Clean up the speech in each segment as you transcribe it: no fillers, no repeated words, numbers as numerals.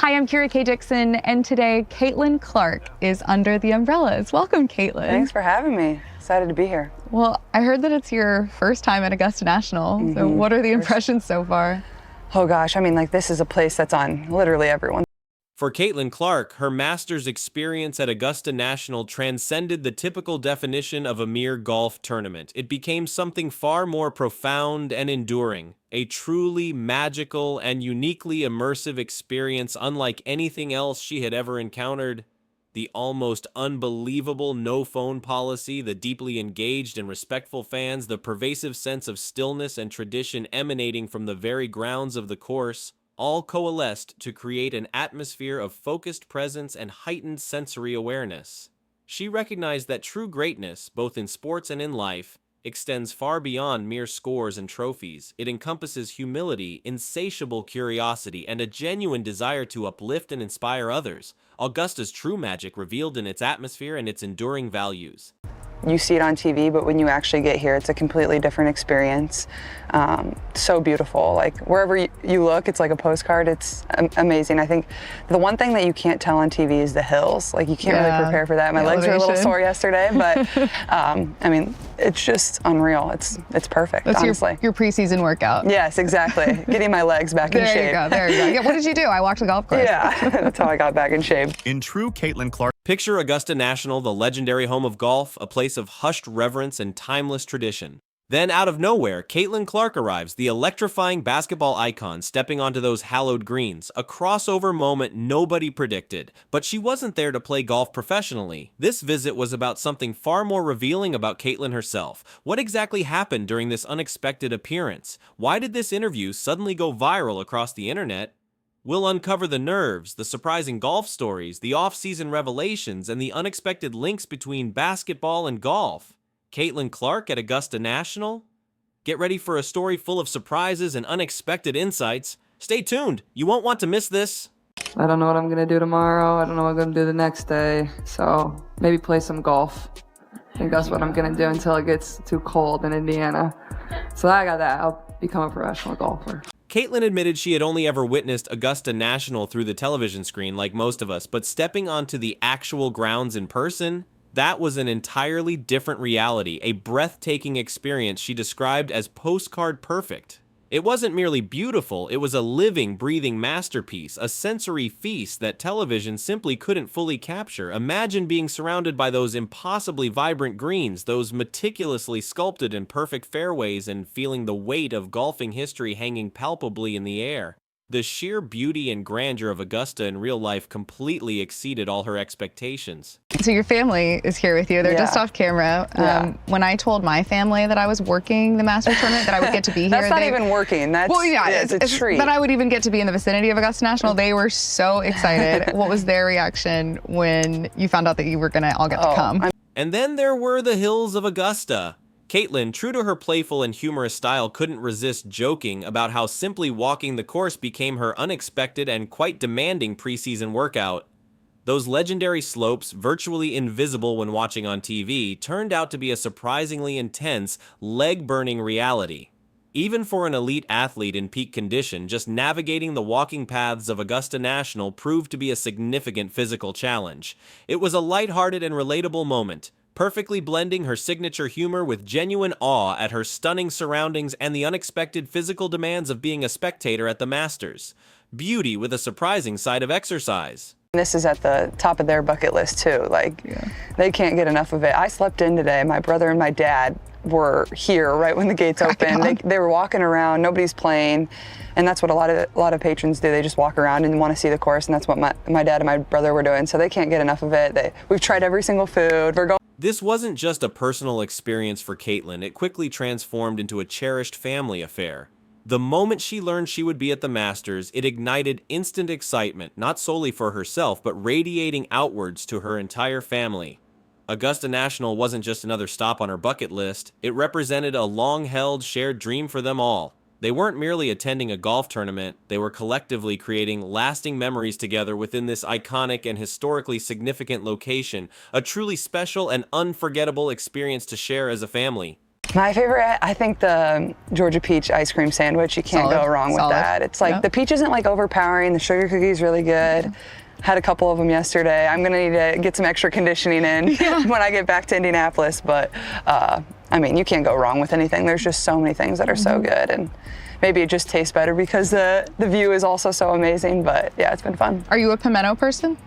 Hi, I'm Kira K. Dixon, and today Caitlin Clark is under the umbrellas. Welcome, Caitlin. Thanks for having me. Excited to be here. Well, I heard that it's your first time at Augusta National. So what are the impressions so far? Oh gosh, I mean, like, this is a place that's on literally everyone. For Caitlin Clark, her master's experience at Augusta National transcended the typical definition of a mere golf tournament. It became something far more profound and enduring, a truly magical and uniquely immersive experience unlike anything else she had ever encountered. The almost unbelievable no-phone policy, the deeply engaged and respectful fans, the pervasive sense of stillness and tradition emanating from the very grounds of the course, all coalesced to create an atmosphere of focused presence and heightened sensory awareness. She recognized that true greatness, both in sports and in life, extends far beyond mere scores and trophies. It encompasses humility, insatiable curiosity, and a genuine desire to uplift and inspire others. Augusta's true magic revealed in its atmosphere and its enduring values. You see it on TV, but when you actually get here, it's a completely different experience. So beautiful. Like, wherever you look, it's like a postcard. It's amazing. I think the one thing that you can't tell on TV is the hills. Like, you can't really prepare for that. My legs were a little sore yesterday, but I mean, it's just unreal. It's perfect, That's honestly. your preseason workout. Yes, exactly. Getting my legs back in shape. There you go, there you go. Yeah, what did you do? I walked the golf course. Yeah, that's how I got back in shape. In true Caitlin Clark. Picture Augusta National, the legendary home of golf, a place of hushed reverence and timeless tradition. Then, out of nowhere, Caitlin Clark arrives, the electrifying basketball icon stepping onto those hallowed greens, a crossover moment nobody predicted. But she wasn't there to play golf professionally. This visit was about something far more revealing about Caitlin herself. What exactly happened during this unexpected appearance? Why did this interview suddenly go viral across the internet? We'll uncover the nerves, the surprising golf stories, the off-season revelations, and the unexpected links between basketball and golf. Caitlin Clark at Augusta National? Get ready for a story full of surprises and unexpected insights. Stay tuned, you won't want to miss this. I don't know what I'm going to do tomorrow. I don't know what I'm going to do the next day. So maybe play some golf. I think that's what I'm going to do until it gets too cold in Indiana. So I got that. I'll become a professional golfer. Caitlin admitted she had only ever witnessed Augusta National through the television screen like most of us, but stepping onto the actual grounds in person, that was an entirely different reality, a breathtaking experience she described as postcard perfect. It wasn't merely beautiful, it was a living, breathing masterpiece, a sensory feast that television simply couldn't fully capture. Imagine being surrounded by those impossibly vibrant greens, those meticulously sculpted and perfect fairways, and feeling the weight of golfing history hanging palpably in the air. The sheer beauty and grandeur of Augusta in real life completely exceeded all her expectations. So your family is here with you. They're just off camera. When I told my family that I was working the Masters tournament, that I would get to be here. That's not even working. That's, well, yeah, it's a treat. That I would even get to be in the vicinity of Augusta National. They were so excited. What was their reaction when you found out that you were going to all get to come? And then there were the hills of Augusta. Caitlin, true to her playful and humorous style, couldn't resist joking about how simply walking the course became her unexpected and quite demanding preseason workout. Those legendary slopes, virtually invisible when watching on TV, turned out to be a surprisingly intense, leg-burning reality. Even for an elite athlete in peak condition, just navigating the walking paths of Augusta National proved to be a significant physical challenge. It was a lighthearted and relatable moment, perfectly blending her signature humor with genuine awe at her stunning surroundings and the unexpected physical demands of being a spectator at the Masters. Beauty with a surprising side of exercise. This is at the top of their bucket list too. Like, they can't get enough of it. I slept in today. My brother and my dad were here right when the gates opened. They were walking around, nobody's playing, and that's what a lot of patrons do. They just walk around and want to see the course, and that's what my dad and my brother were doing. So they can't get enough of it. We've tried every single food. We're going. This wasn't just a personal experience for Caitlin. It quickly transformed into a cherished family affair. The moment she learned she would be at the Masters, it ignited instant excitement, not solely for herself, but radiating outwards to her entire family. Augusta National wasn't just another stop on her bucket list. It represented a long-held, shared dream for them all. They weren't merely attending a golf tournament, they were collectively creating lasting memories together within this iconic and historically significant location, a truly special and unforgettable experience to share as a family. My favorite, I think the Georgia peach ice cream sandwich. You can't go wrong with that. It's like the peach isn't like overpowering. The sugar cookie is really good. Had a couple of them yesterday. I'm gonna need to get some extra conditioning in when I get back to Indianapolis. But I mean, you can't go wrong with anything. There's just so many things that are so good, and maybe it just tastes better because the view is also so amazing. But yeah, it's been fun. Are you a pimento person?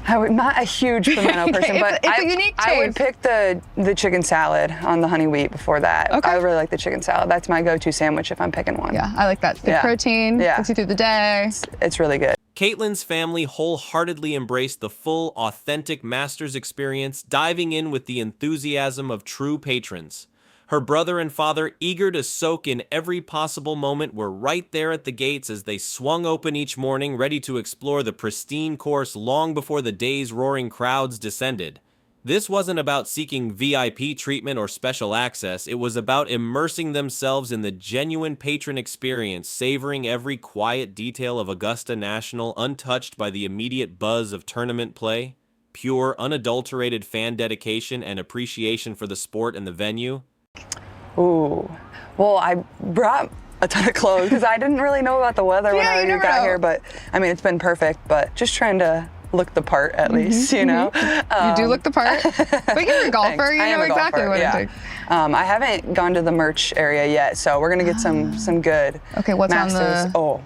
Not a huge pimento person, but it's a unique taste. I would pick the chicken salad on the honey wheat before that. Okay. I really like the chicken salad. That's my go-to sandwich if I'm picking one. Yeah, I like that. The protein gets you through the day. It's really good. Caitlin's family wholeheartedly embraced the full, authentic Masters experience, diving in with the enthusiasm of true patrons. Her brother and father, eager to soak in every possible moment, were right there at the gates as they swung open each morning, ready to explore the pristine course long before the day's roaring crowds descended. This wasn't about seeking VIP treatment or special access. It was about immersing themselves in the genuine patron experience, savoring every quiet detail of Augusta National, untouched by the immediate buzz of tournament play. Pure, unadulterated fan dedication and appreciation for the sport and the venue. Ooh, well, I brought a ton of clothes because I didn't really know about the weather when I got here, but I mean, it's been perfect, but just trying to look the part at least, you know? You do look the part, but you're a golfer, you know exactly what it takes. I haven't gone to the merch area yet, so we're gonna get some good what's Masters. on the...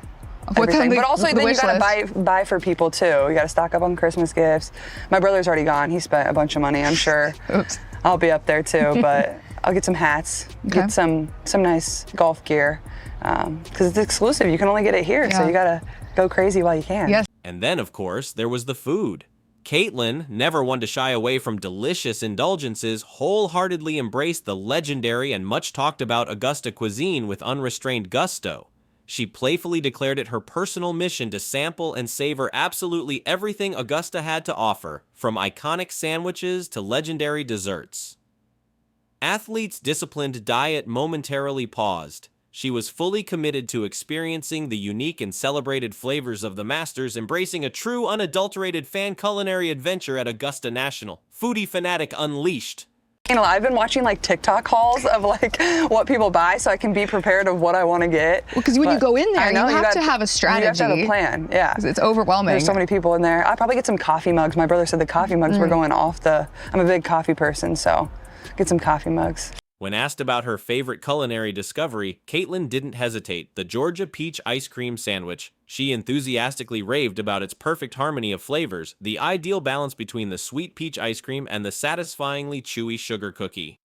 What's on but also the then you wish gotta list? buy for people too. You gotta stock up on Christmas gifts. My brother's already gone. He spent a bunch of money, I'm sure. Oops. I'll be up there too, but I'll get some hats, get some nice golf gear, because it's exclusive. You can only get it here, so you gotta go crazy while you can. Yes. And then, of course, there was the food. Caitlin, never one to shy away from delicious indulgences, wholeheartedly embraced the legendary and much talked about Augusta cuisine with unrestrained gusto. She playfully declared it her personal mission to sample and savor absolutely everything Augusta had to offer, from iconic sandwiches to legendary desserts. Athletes' disciplined diet momentarily paused. She was fully committed to experiencing the unique and celebrated flavors of the Masters, embracing a true unadulterated fan culinary adventure at Augusta National. Foodie fanatic unleashed. You know, I've been watching like TikTok hauls of like what people buy so I can be prepared of what I want to get. Well, because when you go in there, you have to have a strategy. You have to have a plan, yeah. It's overwhelming. There's so many people in there. I'll probably get some coffee mugs. My brother said the coffee mugs were going off I'm a big coffee person, so get some coffee mugs. When asked about her favorite culinary discovery, Caitlin didn't hesitate: the Georgia peach ice cream sandwich. She enthusiastically raved about its perfect harmony of flavors, the ideal balance between the sweet peach ice cream and the satisfyingly chewy sugar cookie.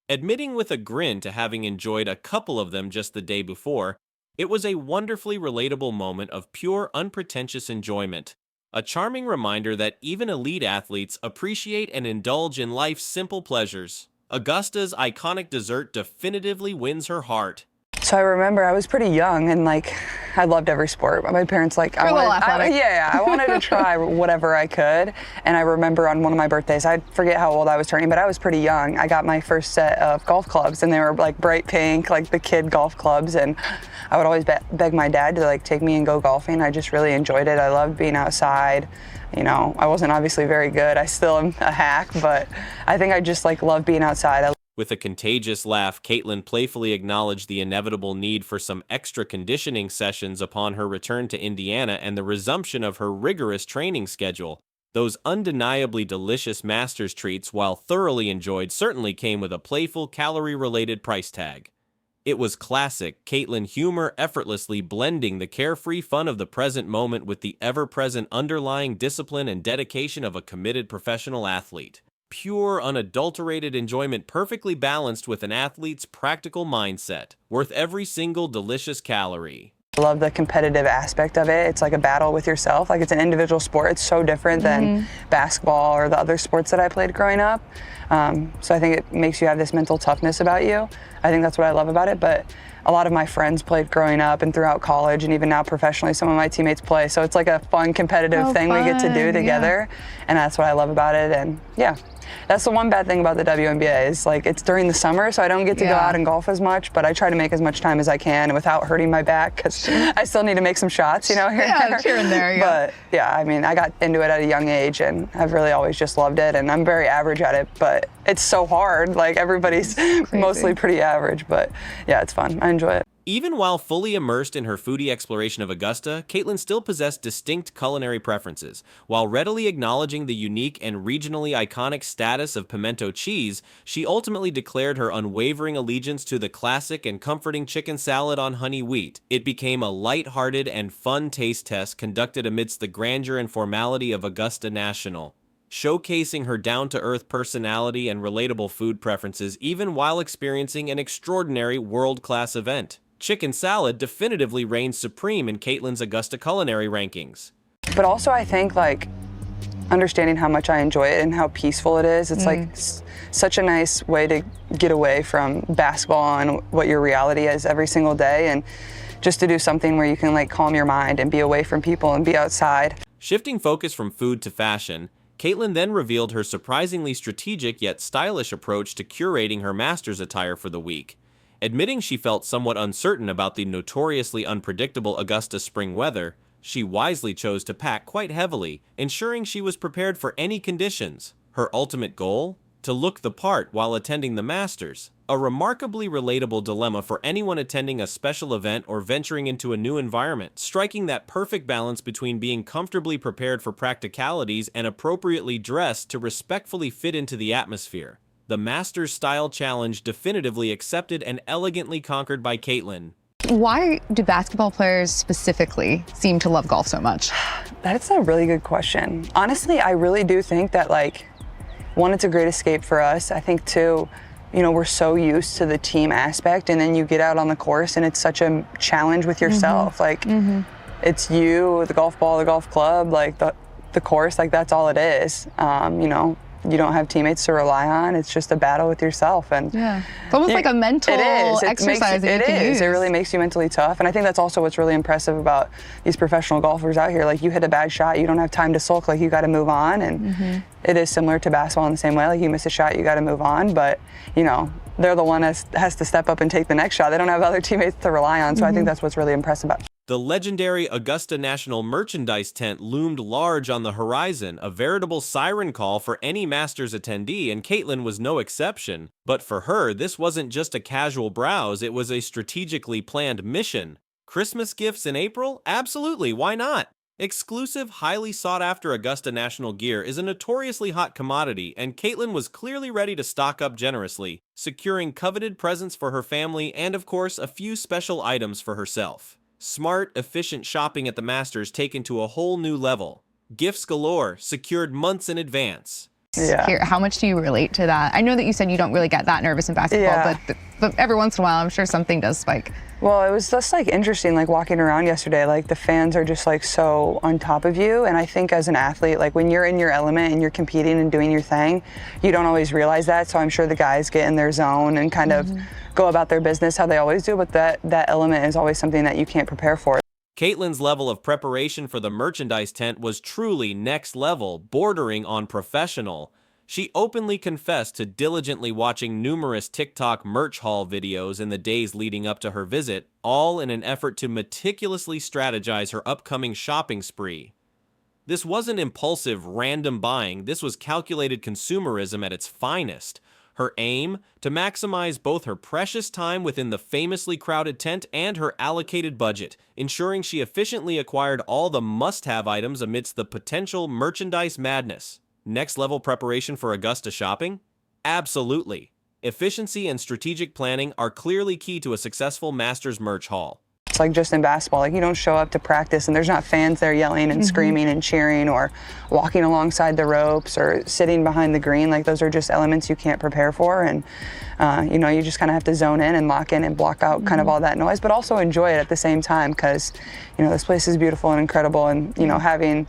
Admitting with a grin to having enjoyed a couple of them just the day before, it was a wonderfully relatable moment of pure, unpretentious enjoyment. A charming reminder that even elite athletes appreciate and indulge in life's simple pleasures. Augusta's iconic dessert definitively wins her heart. So I remember I was pretty young and like I loved every sport. My parents like I wanted to try whatever I could. And I remember on one of my birthdays, I forget how old I was turning, but I was pretty young. I got my first set of golf clubs and they were like bright pink, like the kid golf clubs. And I would always beg my dad to like take me and go golfing. I just really enjoyed it. I loved being outside. You know, I wasn't obviously very good. I still am a hack, but I think I just like love being outside. With a contagious laugh, Caitlin playfully acknowledged the inevitable need for some extra conditioning sessions upon her return to Indiana and the resumption of her rigorous training schedule. Those undeniably delicious Masters treats, while thoroughly enjoyed, certainly came with a playful, calorie-related price tag. It was classic Caitlin humor, effortlessly blending the carefree fun of the present moment with the ever-present underlying discipline and dedication of a committed professional athlete. Pure, unadulterated enjoyment perfectly balanced with an athlete's practical mindset, worth every single delicious calorie. I love the competitive aspect of it. It's like a battle with yourself. Like it's an individual sport. It's so different than basketball or the other sports that I played growing up. So I think it makes you have this mental toughness about you. I think that's what I love about it. But a lot of my friends played growing up and throughout college, and even now professionally, some of my teammates play. So it's like a fun competitive thing we get to do together. And that's what I love about it. And yeah, That's the one bad thing about the WNBA is like it's during the summer, so I don't get to go out and golf as much, but I try to make as much time as I can without hurting my back because I still need to make some shots, you know, here and there. Yeah. But yeah, I mean, I got into it at a young age and I've really always just loved it, and I'm very average at it, but it's so hard. Like everybody's mostly pretty average, but yeah, it's fun. I enjoy it. Even while fully immersed in her foodie exploration of Augusta, Caitlin still possessed distinct culinary preferences. While readily acknowledging the unique and regionally iconic status of pimento cheese, she ultimately declared her unwavering allegiance to the classic and comforting chicken salad on honey wheat. It became a light-hearted and fun taste test conducted amidst the grandeur and formality of Augusta National, showcasing her down-to-earth personality and relatable food preferences even while experiencing an extraordinary world-class event. Chicken salad definitively reigns supreme in Caitlin's Augusta culinary rankings. But also I think like understanding how much I enjoy it and how peaceful it is, it's like such a nice way to get away from basketball and what your reality is every single day, and just to do something where you can like calm your mind and be away from people and be outside. Shifting focus from food to fashion, Caitlin then revealed her surprisingly strategic yet stylish approach to curating her master's attire for the week. Admitting she felt somewhat uncertain about the notoriously unpredictable Augusta spring weather, she wisely chose to pack quite heavily, ensuring she was prepared for any conditions. Her ultimate goal? To look the part while attending the Masters. A remarkably relatable dilemma for anyone attending a special event or venturing into a new environment, striking that perfect balance between being comfortably prepared for practicalities and appropriately dressed to respectfully fit into the atmosphere. The Masters Style Challenge definitively accepted and elegantly conquered by Caitlin. Why do basketball players specifically seem to love golf so much? That's a really good question. Honestly, I really do think that like, one, it's a great escape for us. I think two, you know, we're so used to the team aspect, and then you get out on the course and it's such a challenge with yourself. Like it's you, the golf ball, the golf club, like the course, like that's all it is. You know, you don't have teammates to rely on. It's just a battle with yourself. And it's almost like a mental exercise that you can use. It really makes you mentally tough. And I think that's also what's really impressive about these professional golfers out here. Like you hit a bad shot, you don't have time to sulk, like you got to move on. And it is similar to basketball in the same way. Like you miss a shot, you got to move on. But, you know, they're the one that has to step up and take the next shot. They don't have other teammates to rely on. So I think that's what's really impressive about it. The legendary Augusta National merchandise tent loomed large on the horizon, a veritable siren call for any Masters attendee, and Caitlin was no exception. But for her, this wasn't just a casual browse, it was a strategically planned mission. Christmas gifts in April? Absolutely, why not? Exclusive, highly sought-after Augusta National gear is a notoriously hot commodity, and Caitlin was clearly ready to stock up generously, securing coveted presents for her family and, of course, a few special items for herself. Smart, efficient shopping at the Masters taken to a whole new level. Gifts galore, secured months in advance. Here, how much do you relate to that? I know that you said you don't really get that nervous in basketball, but every once in a while, I'm sure something does spike. Well, it was just like interesting, like walking around yesterday, like the fans are just like so on top of you. And I think as an athlete, like when you're in your element and you're competing and doing your thing, you don't always realize that. So I'm sure the guys get in their zone and kind of go about their business how they always do. But that element is always something that you can't prepare for. Caitlin's level of preparation for the merchandise tent was truly next level, bordering on professional. She openly confessed to diligently watching numerous TikTok merch haul videos in the days leading up to her visit, all in an effort to meticulously strategize her upcoming shopping spree. This wasn't impulsive, random buying, this was calculated consumerism at its finest. Her aim? To maximize both her precious time within the famously crowded tent and her allocated budget, ensuring she efficiently acquired all the must-have items amidst the potential merchandise madness. Next level preparation for Augusta shopping? Absolutely. Efficiency and strategic planning are clearly key to a successful Masters merch haul. It's like just in basketball, like you don't show up to practice and there's not fans there yelling and screaming and cheering or walking alongside the ropes or sitting behind the green. Like those are just elements you can't prepare for, and you know, you just kind of have to zone in and lock in and block out kind of all that noise, but also enjoy it at the same time, because you know this place is beautiful and incredible, and you know having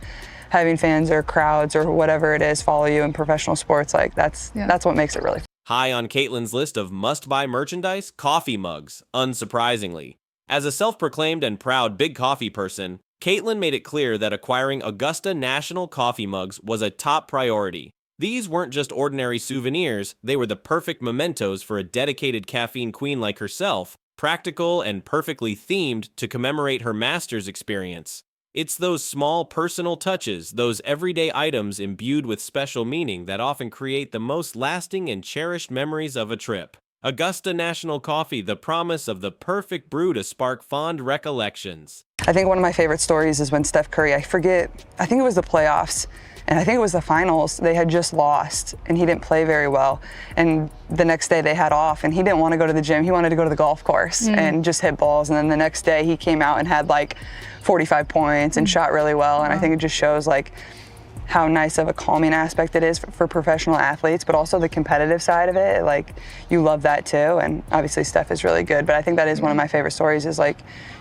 fans or crowds or whatever it is follow you in professional sports, like that's what makes it really fun. High on Caitlin's list of must-buy merchandise, coffee mugs, unsurprisingly. As a self-proclaimed and proud big coffee person, Caitlin made it clear that acquiring Augusta National coffee mugs was a top priority. These weren't just ordinary souvenirs, they were the perfect mementos for a dedicated caffeine queen like herself, practical and perfectly themed to commemorate her Masters experience. It's those small personal touches, those everyday items imbued with special meaning that often create the most lasting and cherished memories of a trip. Augusta National Coffee, the promise of the perfect brew to spark fond recollections. I think one of my favorite stories is when Steph Curry, I think it was the playoffs, and I think it was the finals, they had just lost, and he didn't play very well. And the next day they had off, and he didn't want to go to the gym, he wanted to go to the golf course and just hit balls. And then the next day he came out and had like 45 points and shot really well. And I think it just shows like how nice of a calming aspect it is for professional athletes, but also the competitive side of it. Like, you love that too. And obviously Steph is really good, but I think that is one of my favorite stories, is like,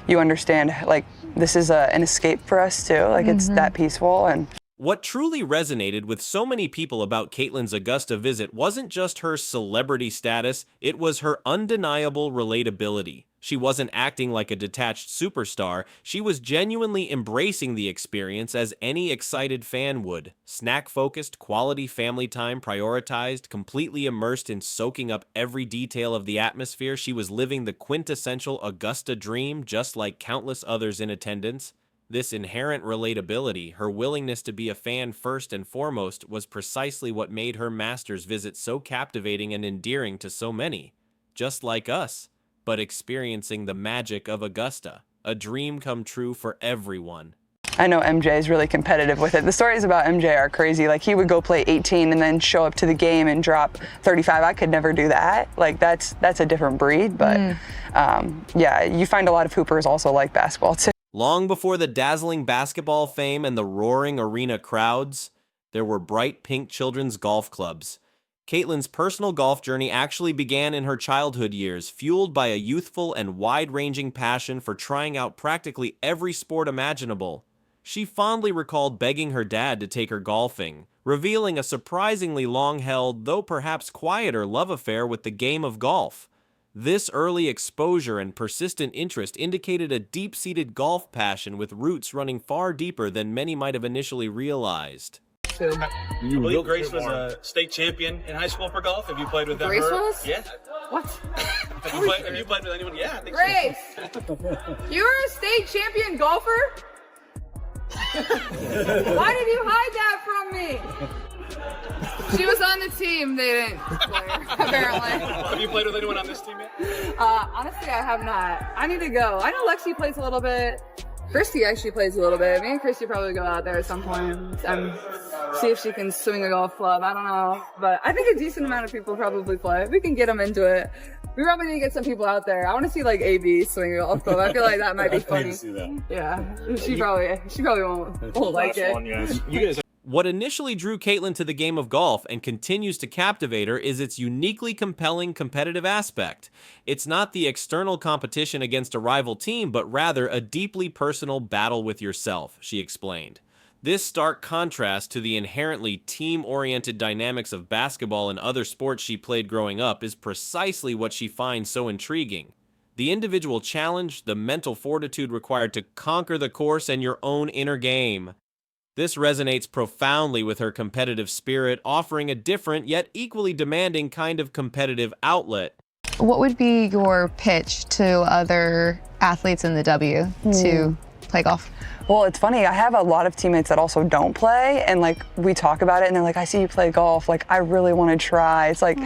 you understand, like, this is an escape for us too. Like, it's that peaceful. And what truly resonated with so many people about Caitlin's Augusta visit wasn't just her celebrity status, it was her undeniable relatability. She wasn't acting like a detached superstar, she was genuinely embracing the experience as any excited fan would. Snack-focused, quality family time prioritized, completely immersed in soaking up every detail of the atmosphere, she was living the quintessential Augusta dream just like countless others in attendance. This inherent relatability, her willingness to be a fan first and foremost, was precisely what made her Masters visit so captivating and endearing to so many. Just like us, but experiencing the magic of Augusta, a dream come true for everyone. I know MJ is really competitive with it. The stories about MJ are crazy. Like, he would go play 18 and then show up to the game and drop 35. I could never do that. Like, that's a different breed. But yeah, you find a lot of hoopers also like basketball too. Long before the dazzling basketball fame and the roaring arena crowds, there were bright pink children's golf clubs. Caitlin's personal golf journey actually began in her childhood years, fueled by a youthful and wide-ranging passion for trying out practically every sport imaginable. She fondly recalled begging her dad to take her golfing, revealing a surprisingly long-held, though perhaps quieter, love affair with the game of golf. This early exposure and persistent interest indicated a deep-seated golf passion with roots running far deeper than many might have initially realized. I believe Grace was a state champion in high school for golf. Have you played with Grace her? was? Yeah. What? Have you played with anyone? Yeah, I think Grace! You're a state champion golfer? Why did you hide that from me? She was on the team, they didn't play her, apparently. Have you played with anyone on this team yet? Honestly, I have not. I need to go. I know Lexi plays a little bit. Christy actually plays a little bit. Me and Christy probably go out there at some point and see if she can swing a golf club. I don't know. But I think a decent amount of people probably play. We can get them into it. We probably need to get some people out there. I want to see like AB swing a golf club. I feel like that might be funny. See that. Yeah. She probably won't like it. Fun, yes. You guys What initially drew Caitlin to the game of golf and continues to captivate her is its uniquely compelling competitive aspect. It's not the external competition against a rival team, but rather a deeply personal battle with yourself, she explained. This stark contrast to the inherently team-oriented dynamics of basketball and other sports she played growing up is precisely what she finds so intriguing. The individual challenge, the mental fortitude required to conquer the course and your own inner game. This resonates profoundly with her competitive spirit, offering a different yet equally demanding kind of competitive outlet. What would be your pitch to other athletes in the W to play golf? Well, it's funny, I have a lot of teammates that also don't play, and like, we talk about it and they're like, I see you play golf, like, I really want to try. It's like,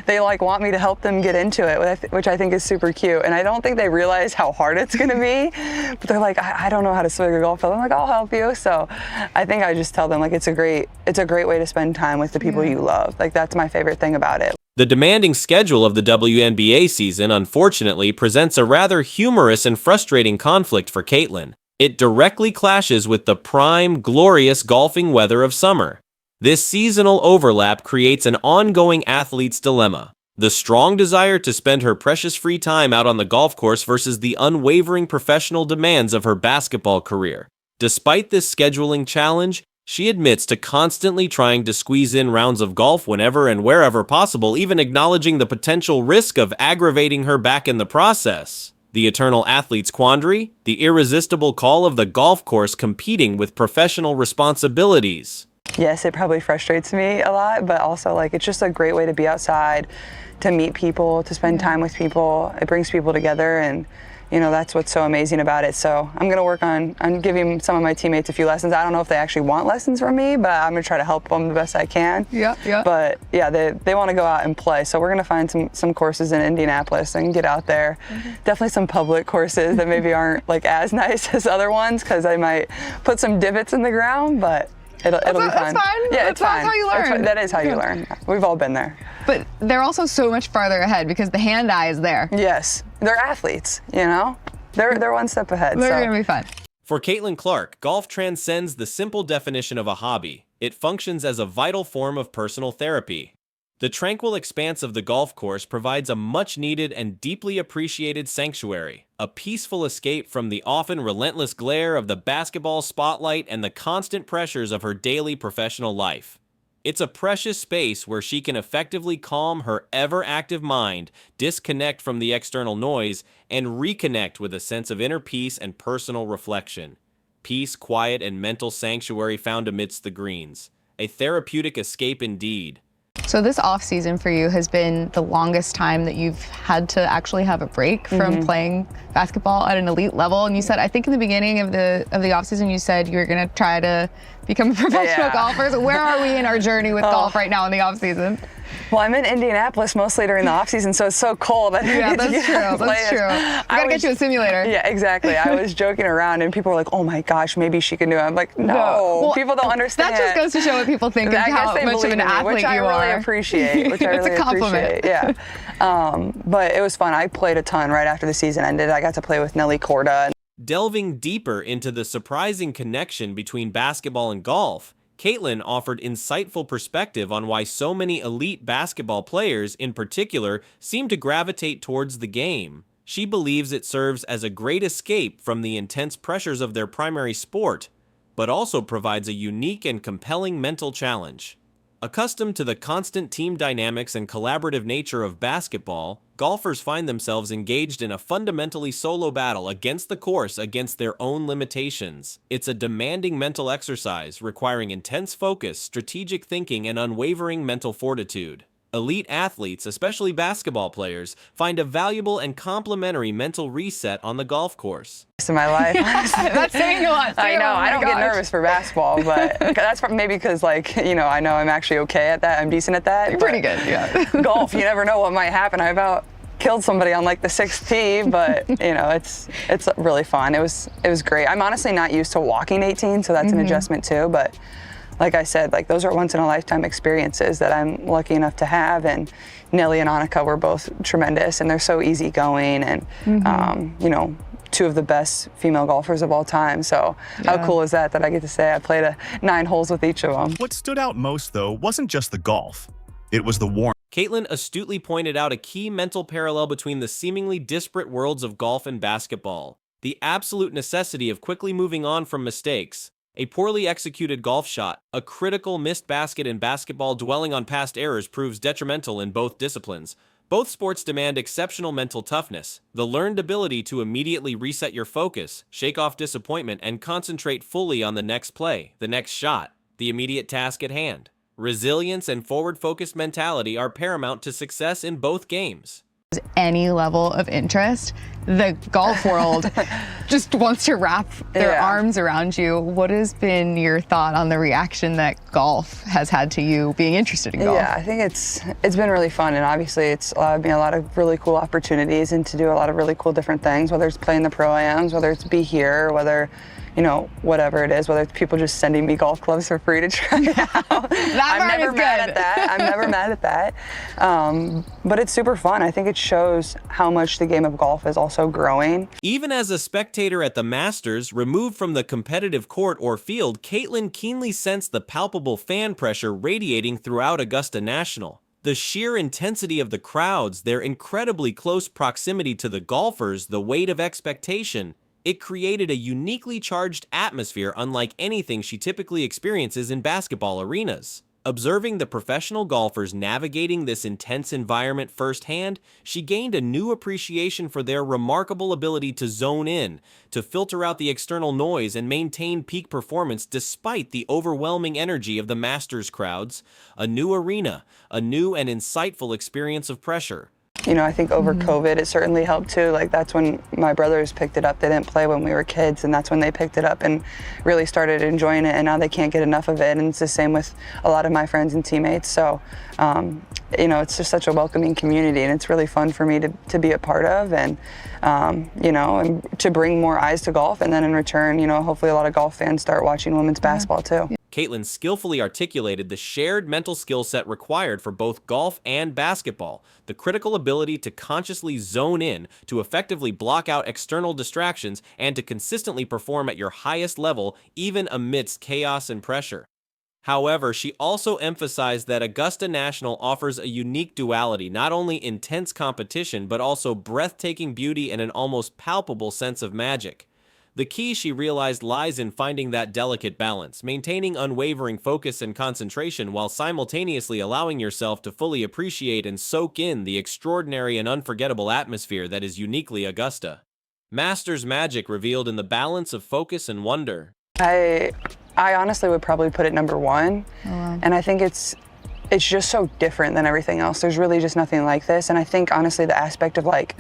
they like want me to help them get into it, which I think is super cute. And I don't think they realize how hard it's gonna be, but they're like, I don't know how to swing a golf club. I'm like, I'll help you. So I think I just tell them, like, it's a great way to spend time with the people you love. Like, that's my favorite thing about it. The demanding schedule of the WNBA season, unfortunately, presents a rather humorous and frustrating conflict for Caitlin. It directly clashes with the prime, glorious golfing weather of summer. This seasonal overlap creates an ongoing athlete's dilemma. The strong desire to spend her precious free time out on the golf course versus the unwavering professional demands of her basketball career. Despite this scheduling challenge, she admits to constantly trying to squeeze in rounds of golf whenever and wherever possible, even acknowledging the potential risk of aggravating her back in the process. The eternal athlete's quandary, the irresistible call of the golf course competing with professional responsibilities. yes, it probably frustrates me a lot, but also like it's just a great way to be outside, to meet people, to spend time with people. It brings people together, and you know, that's what's so amazing about it. So I'm gonna work on giving some of my teammates a few lessons. I don't know if they actually want lessons from me, but I'm gonna try to help them the best I can. Yeah. But yeah, they want to go out and play. So we're gonna find some courses in Indianapolis and get out there. Definitely some public courses that maybe aren't like as nice as other ones, because I might put some divots in the ground, but it'll be fun. That's fine. Yeah, it's fine. That's how you learn. That is how you learn. We've all been there. But they're also so much farther ahead because the hand-eye is there. Yes, they're athletes, you know? They're one step ahead. They're gonna be fun. For Caitlin Clark, golf transcends the simple definition of a hobby. It functions as a vital form of personal therapy. The tranquil expanse of the golf course provides a much-needed and deeply appreciated sanctuary, a peaceful escape from the often relentless glare of the basketball spotlight and the constant pressures of her daily professional life. It's a precious space where she can effectively calm her ever-active mind, disconnect from the external noise, and reconnect with a sense of inner peace and personal reflection. Peace, quiet, and mental sanctuary found amidst the greens. A therapeutic escape indeed. So this off season for you has been the longest time that you've had to actually have a break from playing basketball at an elite level. And you said, I think in the beginning of the off season, you said you were going to try to become a professional golfer. So where are we in our journey with golf right now in the off season? Well, I'm in Indianapolis mostly during the off season, so it's so cold. Yeah, that's true. That's true. We gotta get you a simulator. Yeah, exactly. I was joking around, and people were like, "Oh my gosh, maybe she can do it." I'm like, "No, well, people don't understand." That just goes to show what people think of how much of an athlete you are. Which I really appreciate. Which I really It's a compliment. appreciate. Yeah. But it was fun. I played a ton right after the season ended. I got to play with Nelly Korda. Delving deeper into the surprising connection between basketball and golf, Caitlin offered insightful perspective on why so many elite basketball players, in particular, seem to gravitate towards the game. She believes it serves as a great escape from the intense pressures of their primary sport, but also provides a unique and compelling mental challenge. Accustomed to the constant team dynamics and collaborative nature of basketball, golfers find themselves engaged in a fundamentally solo battle against the course against their own limitations. It's a demanding mental exercise requiring intense focus, strategic thinking, and unwavering mental fortitude. Elite athletes, especially basketball players, find a valuable and complementary mental reset on the golf course. In my life. That's saying a lot. I know. I don't get nervous for basketball, but that's maybe because, like, you know, I know I'm actually okay at that. I'm decent at that. You're pretty good, yeah. Golf, you never know what might happen. I about killed somebody on like the 6th tee, but you know, it's really fun. It was great. I'm honestly not used to walking 18, so that's an adjustment too. But like I said, like those are once in a lifetime experiences that I'm lucky enough to have. And Nelly and Annika were both tremendous, and they're so easygoing, and you know, two of the best female golfers of all time. So how cool is that I get to say I played 9 holes with each of them. What stood out most, though, wasn't just the golf. It was the warmth. Caitlin astutely pointed out a key mental parallel between the seemingly disparate worlds of golf and basketball. The absolute necessity of quickly moving on from mistakes. A poorly executed golf shot, a critical missed basket in basketball dwelling on past errors proves detrimental in both disciplines. Both sports demand exceptional mental toughness, the learned ability to immediately reset your focus, shake off disappointment, and concentrate fully on the next play, the next shot, the immediate task at hand. Resilience and forward-focused mentality are paramount to success in both games. Any level of interest, the golf world just wants to wrap their arms around you. What has been your thought on the reaction that golf has had to you being interested in golf? Yeah, I think it's been really fun, and obviously it's allowed me a lot of really cool opportunities and to do a lot of really cool different things, whether it's playing the Pro-Ams, whether it's be here, whether, you know, whatever it is, whether it's people just sending me golf clubs for free to try out. I'm never mad at that. I'm never mad at that. But it's super fun. I think it shows how much the game of golf is also growing. Even as a spectator at the Masters, removed from the competitive court or field, Caitlin keenly sensed the palpable fan pressure radiating throughout Augusta National. The sheer intensity of the crowds, their incredibly close proximity to the golfers, the weight of expectation, it created a uniquely charged atmosphere unlike anything she typically experiences in basketball arenas. Observing the professional golfers navigating this intense environment firsthand, she gained a new appreciation for their remarkable ability to zone in, to filter out the external noise and maintain peak performance despite the overwhelming energy of the Masters crowds. A new arena, a new and insightful experience of pressure. You know, I think over COVID, it certainly helped too. Like, that's when my brothers picked it up. They didn't play when we were kids, and that's when they picked it up and really started enjoying it, and now they can't get enough of it. And it's the same with a lot of my friends and teammates. So, you know, it's just such a welcoming community, and it's really fun for me to be a part of, and, you know, and to bring more eyes to golf. And then in return, you know, hopefully a lot of golf fans start watching women's basketball too. Caitlin skillfully articulated the shared mental skill set required for both golf and basketball, the critical ability to consciously zone in, to effectively block out external distractions, and to consistently perform at your highest level, even amidst chaos and pressure. However, she also emphasized that Augusta National offers a unique duality, not only intense competition, but also breathtaking beauty and an almost palpable sense of magic. The key, she realized, lies in finding that delicate balance, maintaining unwavering focus and concentration while simultaneously allowing yourself to fully appreciate and soak in the extraordinary and unforgettable atmosphere that is uniquely Augusta. Masters magic revealed in the balance of focus and wonder. I honestly would probably put it number one. Oh, wow. And I think it's just so different than everything else. There's really just nothing like this. And I think honestly the aspect of like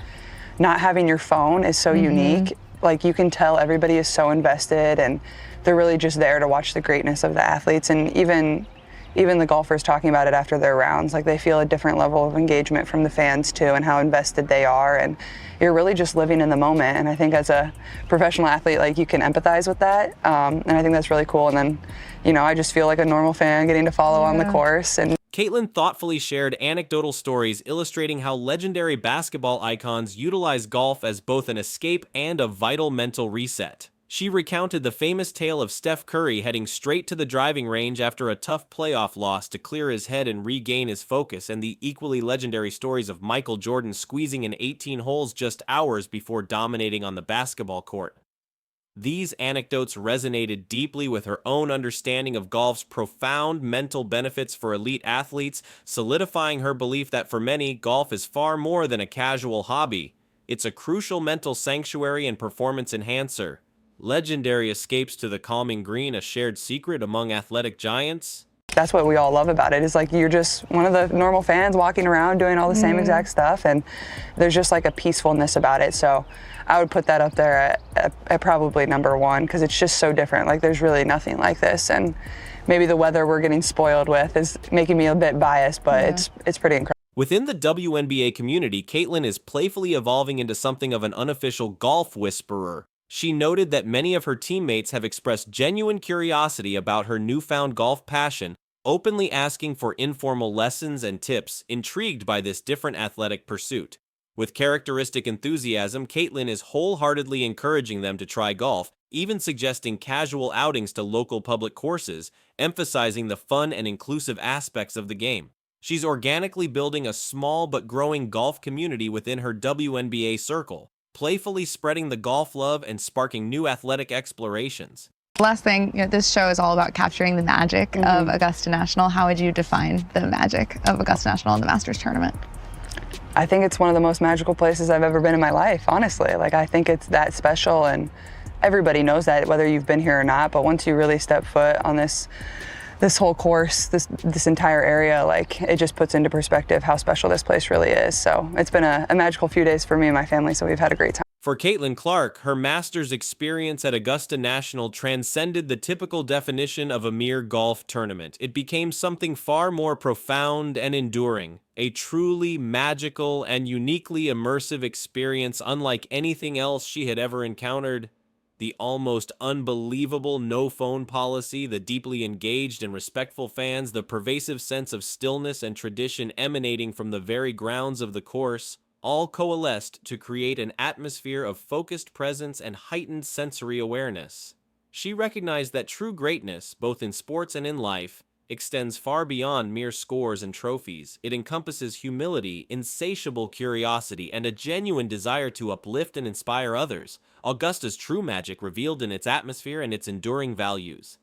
not having your phone is so unique. Like, you can tell everybody is so invested, and they're really just there to watch the greatness of the athletes. And even the golfers talking about it after their rounds, like, they feel a different level of engagement from the fans too, and how invested they are. And you're really just living in the moment. And I think as a professional athlete, like, you can empathize with that. And I think that's really cool. And then, you know, I just feel like a normal fan getting to follow on the course. And Caitlin thoughtfully shared anecdotal stories illustrating how legendary basketball icons utilize golf as both an escape and a vital mental reset. She recounted the famous tale of Steph Curry heading straight to the driving range after a tough playoff loss to clear his head and regain his focus, and the equally legendary stories of Michael Jordan squeezing in 18 holes just hours before dominating on the basketball court. These anecdotes resonated deeply with her own understanding of golf's profound mental benefits for elite athletes, solidifying her belief that for many, golf is far more than a casual hobby. It's a crucial mental sanctuary and performance enhancer. Legendary escapes to the calming green, a shared secret among athletic giants. That's what we all love about it, is like, you're just one of the normal fans walking around doing all the same exact stuff, and there's just like a peacefulness about it. So I would put that up there at probably number one, because it's just so different. Like, there's really nothing like this. And maybe the weather we're getting spoiled with is making me a bit biased, but it's pretty incredible. Within the WNBA community, Caitlin is playfully evolving into something of an unofficial golf whisperer. She noted that many of her teammates have expressed genuine curiosity about her newfound golf passion, openly asking for informal lessons and tips, intrigued by this different athletic pursuit. With characteristic enthusiasm, Caitlin is wholeheartedly encouraging them to try golf, even suggesting casual outings to local public courses, emphasizing the fun and inclusive aspects of the game. She's organically building a small but growing golf community within her WNBA circle, playfully spreading the golf love and sparking new athletic explorations. Last thing, you know, this show is all about capturing the magic of Augusta National. How would you define the magic of Augusta National in the Masters tournament? I think it's one of the most magical places I've ever been in my life, honestly. Like, I think it's that special, and everybody knows that, whether you've been here or not. But once you really step foot on this whole course, this entire area, like, it just puts into perspective how special this place really is. So it's been a magical few days for me and my family, so we've had a great time. For Caitlin Clark, her Masters experience at Augusta National transcended the typical definition of a mere golf tournament. It became something far more profound and enduring, a truly magical and uniquely immersive experience unlike anything else she had ever encountered. The almost unbelievable no-phone policy, the deeply engaged and respectful fans, the pervasive sense of stillness and tradition emanating from the very grounds of the course, all coalesced to create an atmosphere of focused presence and heightened sensory awareness. She recognized that true greatness, both in sports and in life, extends far beyond mere scores and trophies. It encompasses humility, insatiable curiosity, and a genuine desire to uplift and inspire others. Augusta's true magic revealed in its atmosphere and its enduring values.